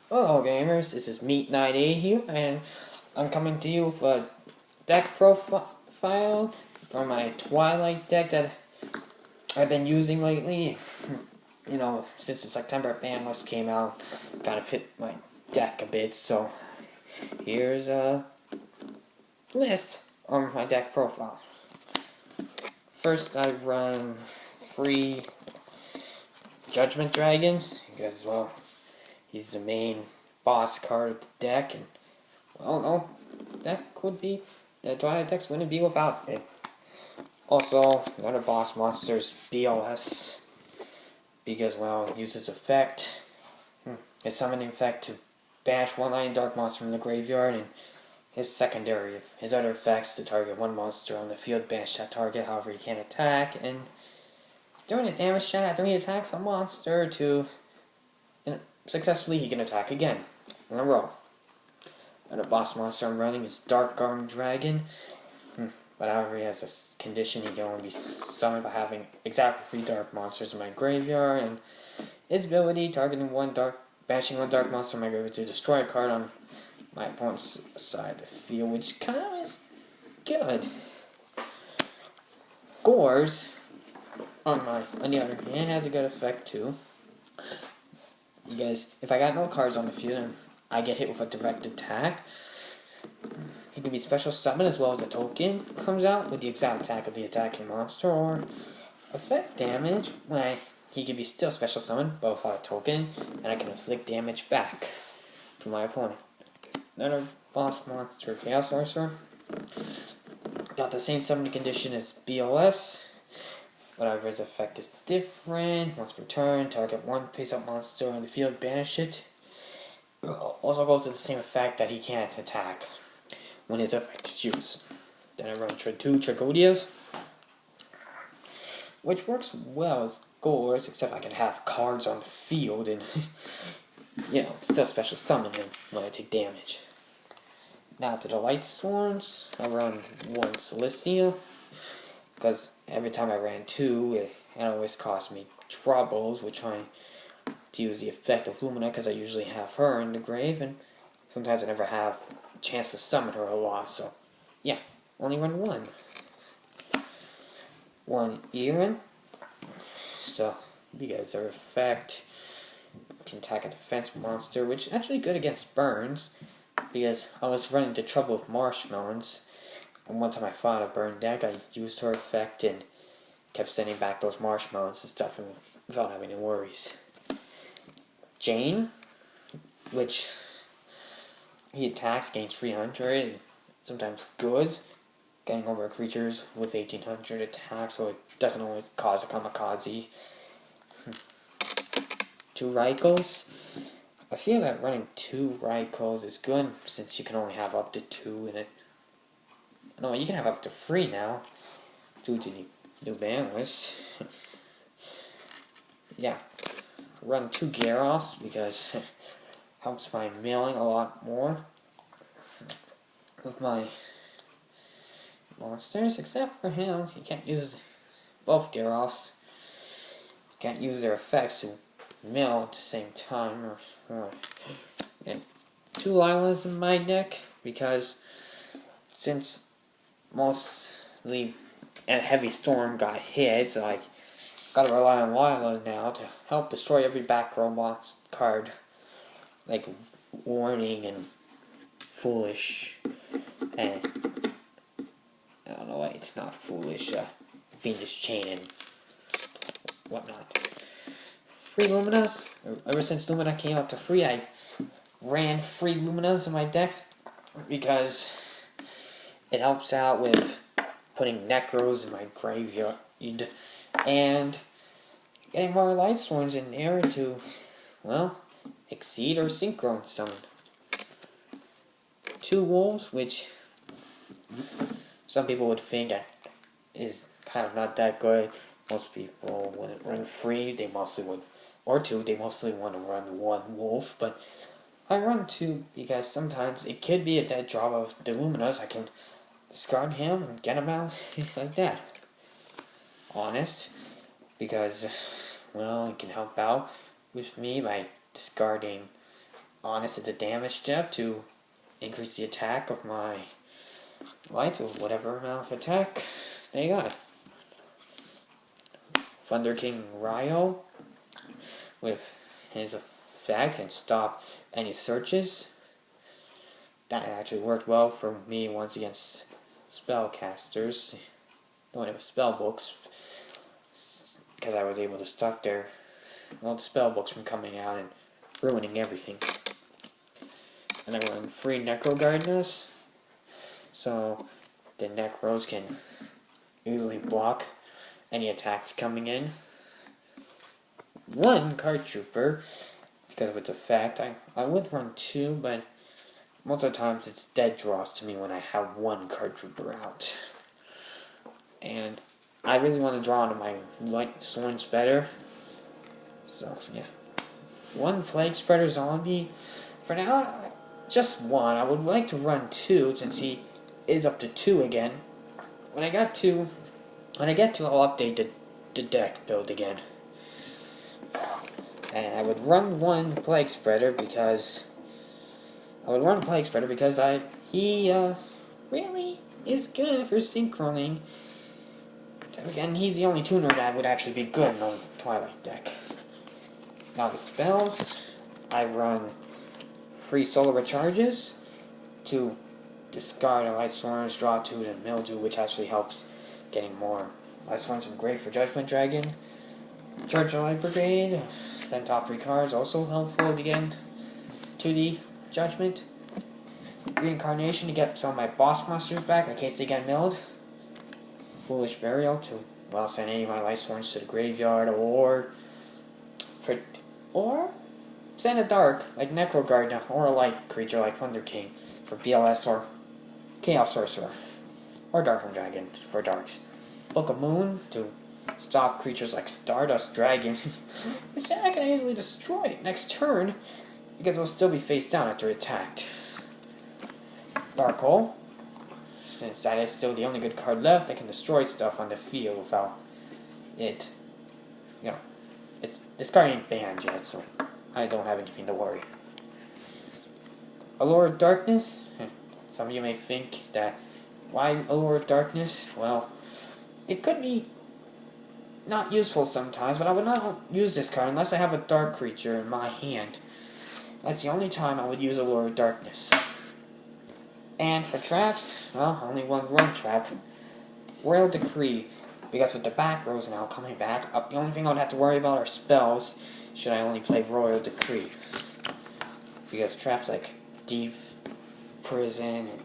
Hello gamers, this is Meat98 here, and I'm coming to you with a deck profile for my Twilight deck that I've been using lately. You know, since the September ban list came out, kind of fit my deck a bit, so here's a list on my deck profile. First, I run 3 Judgment Dragons, because, well, he's the main boss card of the deck, and, well, no, the Twilight decks wouldn't be without it. Also, another boss monster is BLS, because, well, it uses effect, his summoning effect to banish one Lion Dark monster from the graveyard, and his other effects to target one monster on the field, banish that target, however he can't attack, and during the damage check, after he attacks a monster successfully, he can attack again in a row. And the boss monster I'm running is Dark Arm Dragon. But however, he has a condition: he can only be summoned by having exactly 3 dark monsters in my graveyard. And his ability: banishing one dark monster in my graveyard to destroy a card on my opponent's side of the field, which kind of is good. Gores, on the other hand, has a good effect too. You guys, if I got no cards on the field and I get hit with a direct attack, he can be special summoned as well as a token comes out with the exact attack of the attacking monster, or effect damage when he can be still special summoned but without a token, and I can inflict damage back to my opponent. Another boss monster, Chaos Sorcerer, got the same summoning condition as BLS. Whatever his effect is different. Once per turn, target one face-up monster on the field, banish it. Also goes to the same effect that he can't attack when his effect is used. Then I run 2 Tragodias, which works well as Gores, except I can have cards on the field and, you know, still special summon him when I take damage. Now to the Light Storms, I run 1 Celestia, because every time I ran 2, it always cost me troubles with trying to use the effect of Lumina, because I usually have her in the grave, and sometimes I never have a chance to summon her a lot, so yeah, only run 1. 1 Erin, so because her effect can attack a defense monster, which is actually good against burns, because I was running into trouble with marshmallows. And one time I fought a burn deck, I used her effect and kept sending back those marshmallows and stuff without having any worries. Jane, which he attacks, gains 300, and sometimes good, getting over creatures with 1800 attack, so it doesn't always cause a kamikaze. 2 Rykos. I feel that running 2 Rykos is good, since you can only have up to 2 in it. No, you can have up to 3 now, due to the new ban list. Yeah, run 2 Gyarados, because it helps my milling a lot more with my monsters, except for him. He can't use both Gyarados. Can't use their effects to mill at the same time. And 2 Lilas in my deck, because since mostly a heavy storm got hit, so I gotta rely on Lila now to help destroy every back row card, like Warning and Foolish, and I don't know why it's not Foolish, Venus Chain and whatnot. 3 Luminas. Ever since Lumina came up to 3, I ran 3 Luminas in my deck, because it helps out with putting Necros in my graveyard and getting more Light Storms in there to, well, exceed or synchron summon. 2 Wolves, which some people would think is kind of not that good. Most people wouldn't run 3, they mostly would, or 2, they mostly want to run 1 Wolf, but I run 2 because sometimes it could be a dead drop of the Luminas. I can discard him and get him out like that. Honest, because, well, it can help out with me by discarding honest at the damage step to increase the attack of my light with whatever amount of attack they got. Thunder King Ryo with his effect can stop any searches. That actually worked well for me once against spellcasters. Don't have spell books because I was able to stop their old spell books from coming out and ruining everything. And I run free Necro Gardeners, so the Necros can easily block any attacks coming in. One Card Trooper, because of its effect. I would run two, but most of the times it's dead draws to me when I have one Card Trooper out. And I really want to draw into my light swords better. So, yeah. One Plague Spreader Zombie. For now, just one. I would like to run two, since he is up to two again. When I get two, I'll update the deck build again. And I would run one Plague Spreader because he really is good for synchroning. And he's the only tuner that would actually be good in the Twilight deck. Now the spells, I run free solar recharges to discard a Light Swords, draw 2 and Mildew, which actually helps getting more Light Swords and great for Judgment Dragon. Church of Light Brigade, send top 3 cards, also helpful again. 2D Judgment. Reincarnation to get some of my boss monsters back in case they get milled. Foolish Burial to, well, send any of my Light Swords to the graveyard, or send a dark, like Necro Gardener, or a light creature like Thunder King for BLS, or Chaos Sorcerer, or Darkmoon Dragon for darks. Book of Moon to stop creatures like Stardust Dragon, which I can easily destroy next turn, because it'll still be face down after attacked. Dark Hole, since that is still the only good card left that can destroy stuff on the field without it, this card ain't banned yet, so I don't have anything to worry. Allure of Darkness, some of you may think that, why Allure of Darkness? Well, it could be not useful sometimes, but I would not use this card unless I have a dark creature in my hand. That's the only time I would use Allure of Darkness. And for traps, well, only one trap. Royal Decree, because with the back rows now coming back, the only thing I would have to worry about are spells, should I only play Royal Decree. Because traps like Deep Prison and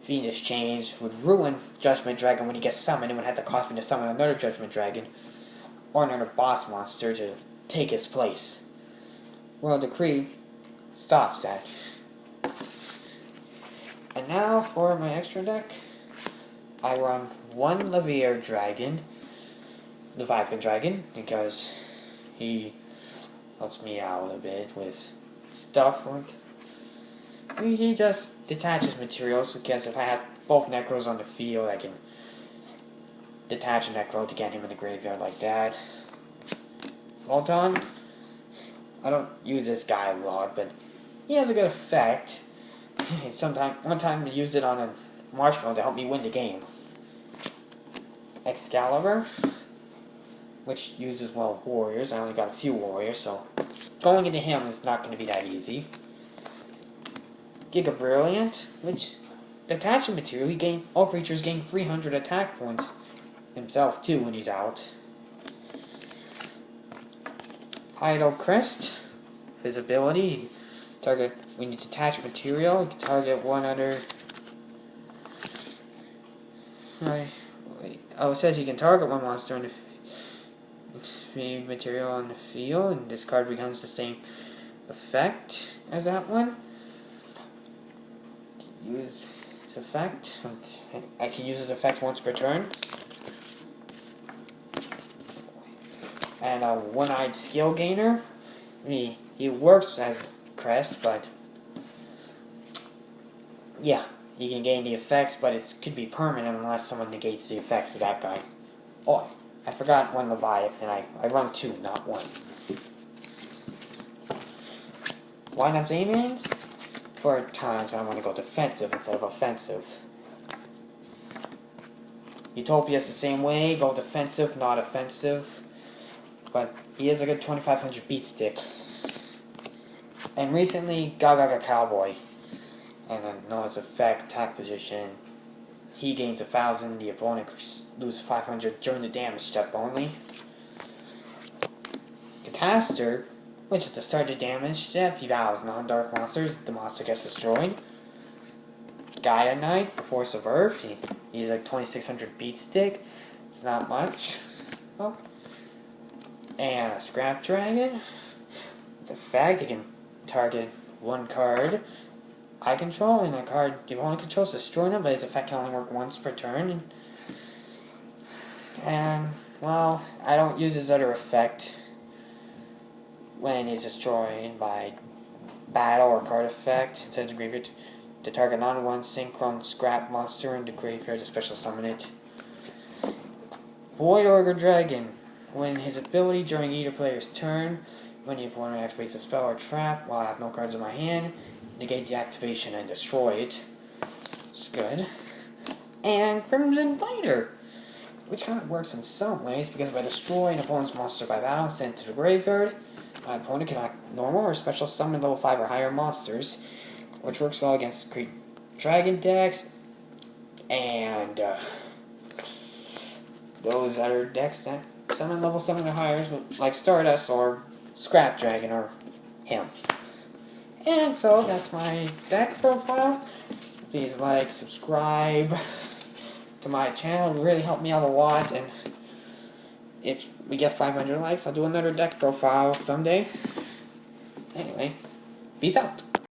Venus Chains would ruin Judgment Dragon when he gets summoned, and would have to cost me to summon another Judgment Dragon, or another boss monster to take his place. Royal Decree stops that. And now for my extra deck, I run one Leviathan Dragon, because he helps me out a bit with stuff. Like, he just detaches materials, because if I have both Necros on the field, I can detach a Necro to get him in the graveyard like that. Volton, I don't use this guy a lot, but he has a good effect. One time I used it on a Marshmallow to help me win the game. Excalibur, which uses, well, warriors. I only got a few warriors, so going into him is not going to be that easy. Giga Brilliant, which detaching material, all creatures gain 300 attack points himself too when he's out. Idle Crest, visibility. Target, when you detach material, you can target one other. It says you can target one monster in the material on the field, and this card becomes the same effect as that one. Use its effect. I can use its effect once per turn. And a one-eyed skill gainer. He works as Crest, but yeah, you can gain the effects, but it could be permanent unless someone negates the effects of that guy. Oh, I forgot one Leviathan. I run two, not one. lineups aimings for times I want to go defensive instead of offensive. Utopia's the same way, go defensive, not offensive. But he is a good 2500 beat stick. And recently, Gaga Cowboy. And then notice effect, attack position. He gains 1000, the opponent loses 500 during the damage step only. Cataster, which is the start of the damage step, he battles non-dark monsters, the monster gets destroyed. Gaia Knight, the Force of Earth, he's like 2600 beat stick, it's not much. Oh. And a Scrap Dragon, it's a fact, he can target one card I control, and a card the opponent controls destroying them, but his effect can only work once per turn. And well, I don't use his other effect when he's destroyed by battle or card effect. Instead of the graveyard to target non-1 synchron scrap monster in the graveyard to special summon it. Void Ogre Dragon. When his ability during either player's turn, when the opponent activates a spell or trap while I have no cards in my hand, negate the activation and destroy it. It's good. And Crimson Biter, which kind of works in some ways, because if I destroy an opponent's monster by battle and send it to the graveyard, my opponent can act normal or special summon level 5 or higher monsters, which works well against Great Dragon decks, and those other decks that summon level 7 or higher, like Stardust or Scrap Dragon or him. And so that's my deck profile. Please like, subscribe to my channel. It would really help me out a lot. And if we get 500 likes, I'll do another deck profile someday. Anyway, peace out.